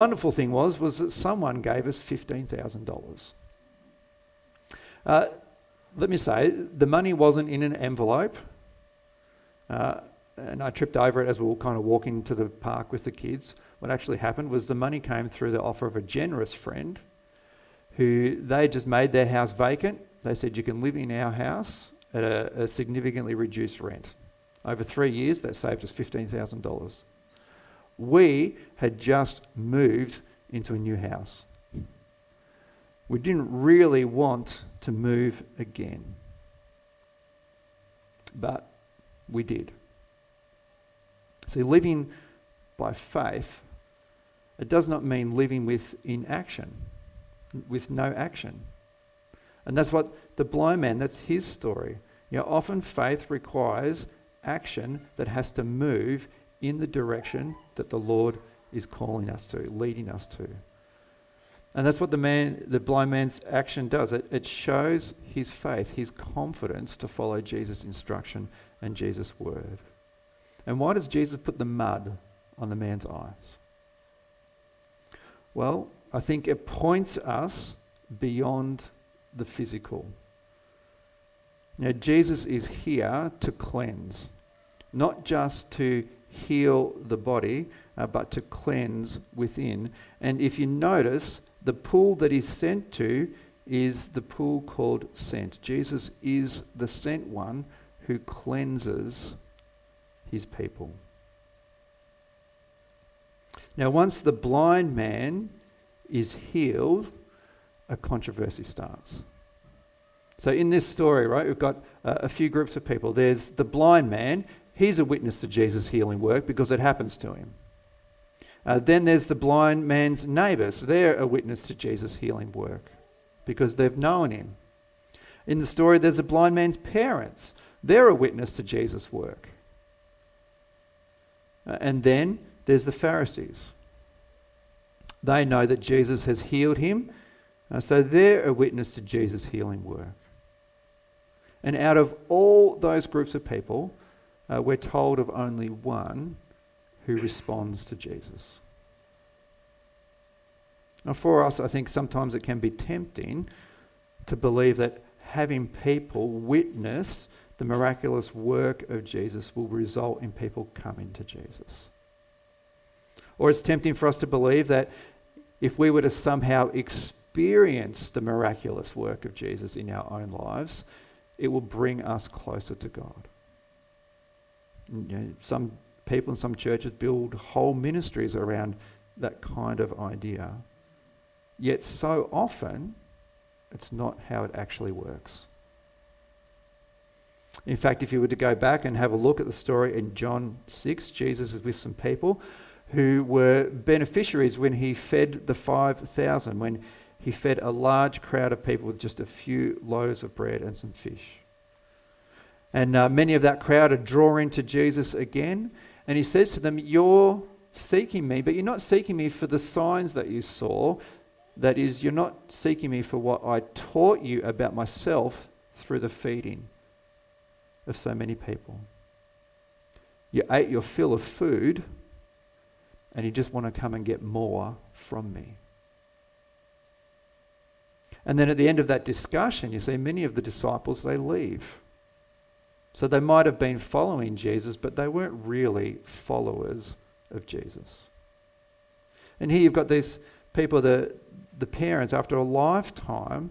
wonderful thing was that someone gave us $15,000. Let me say, the money wasn't in an envelope, and I tripped over it as we were kind of walking to the park with the kids. What actually happened was the money came through the offer of a generous friend who they just made their house vacant. They said, you can live in our house at a significantly reduced rent. Over 3 years, that saved us $15,000. We had just moved into a new house. We didn't really want to move again, but we did. See, living by faith, it does not mean living with inaction, with no action. And that's what the blind man, that's his story. Often faith requires action that has to move in the direction that the Lord is calling us to, leading us to. And that's what the blind man's action does. It shows his faith, his confidence to follow Jesus' instruction and Jesus' word. And why does Jesus put the mud on the man's eyes? Well, I think it points us beyond the physical. Jesus is here to cleanse, not just to heal the body, but to cleanse within. And if you notice, the pool that he's sent to is the pool called sent. Jesus is the sent one who cleanses his people. Now, once the blind man is healed, a controversy starts. So in this story, right, we've got a few groups of people. There's the blind man. He's a witness to Jesus' healing work because it happens to him. Then there's the blind man's neighbours. They're a witness to Jesus' healing work because they've known him. In the story, there's the blind man's parents. They're a witness to Jesus' work. And then there's the Pharisees. They know that Jesus has healed him, so they're a witness to Jesus' healing work. And out of all those groups of people, we're told of only one who responds to Jesus. Now for us, I think sometimes it can be tempting to believe that having people witness the miraculous work of Jesus will result in people coming to Jesus. Or it's tempting for us to believe that if we were to somehow experience the miraculous work of Jesus in our own lives, it will bring us closer to God. Some people in some churches build whole ministries around that kind of idea. Yet so often, it's not how it actually works. In fact, if you were to go back and have a look at the story in John 6, Jesus is with some people who were beneficiaries when he fed the 5,000, when he fed a large crowd of people with just a few loaves of bread and some fish. And many of that crowd are drawing to Jesus again. And he says to them, you're seeking me, but you're not seeking me for the signs that you saw. That is, you're not seeking me for what I taught you about myself through the feeding of so many people. You ate your fill of food, and you just want to come and get more from me. And then at the end of that discussion, you see many of the disciples, they leave. So they might have been following Jesus, but they weren't really followers of Jesus. And here you've got these people, the parents, after a lifetime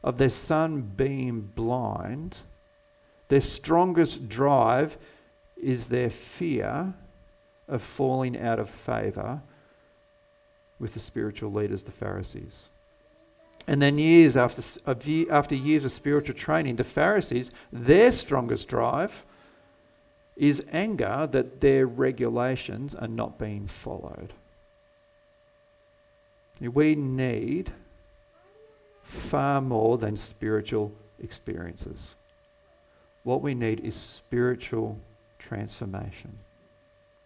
of their son being blind, their strongest drive is their fear of falling out of favour with the spiritual leaders, the Pharisees. And then years after years of spiritual training, the Pharisees, their strongest drive is anger that their regulations are not being followed. We need far more than spiritual experiences. What we need is spiritual transformation.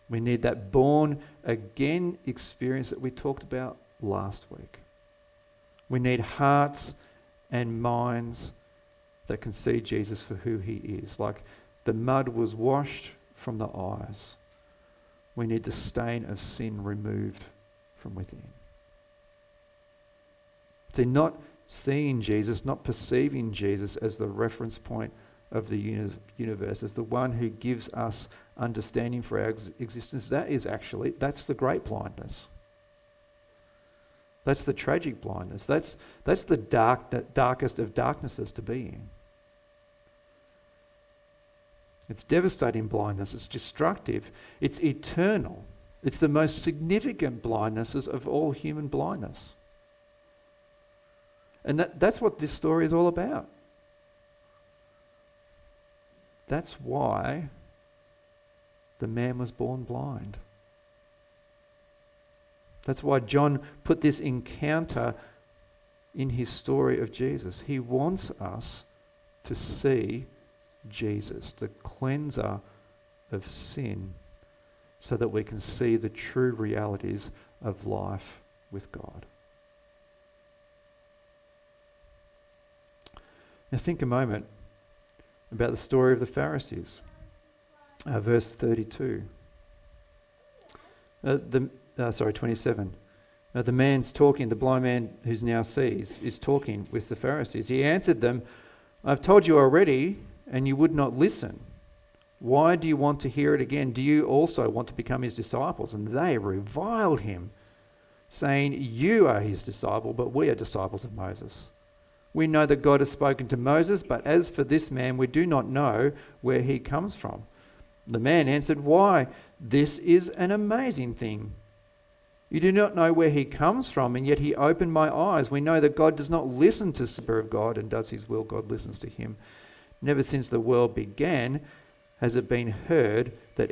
We need that born again experience that we talked about last week. We need hearts and minds that can see Jesus for who he is. Like the mud was washed from the eyes. We need the stain of sin removed from within. See, not seeing Jesus, not perceiving Jesus as the reference point of the universe, as the one who gives us understanding for our existence, that's the great blindness. That's the tragic blindness. That's the darkest of darknesses to be in. It's devastating blindness. It's destructive. It's eternal. It's the most significant blindnesses of all human blindness. And that's what this story is all about. That's why the man was born blind. That's why John put this encounter in his story of Jesus. He wants us to see Jesus, the cleanser of sin, so that we can see the true realities of life with God. Now think a moment about the story of the Pharisees. Verse 32. 27. The man's talking, the blind man who now sees, is talking with the Pharisees. He answered them, "I've told you already, and you would not listen. Why do you want to hear it again? Do you also want to become his disciples?" And they reviled him, saying, "You are his disciple, but we are disciples of Moses. We know that God has spoken to Moses, but as for this man, we do not know where he comes from." The man answered, "Why, this is an amazing thing. You do not know where he comes from, and yet he opened my eyes. We know that God does not listen to the Spirit of God and does his will. God listens to him. Never since the world began has it been heard that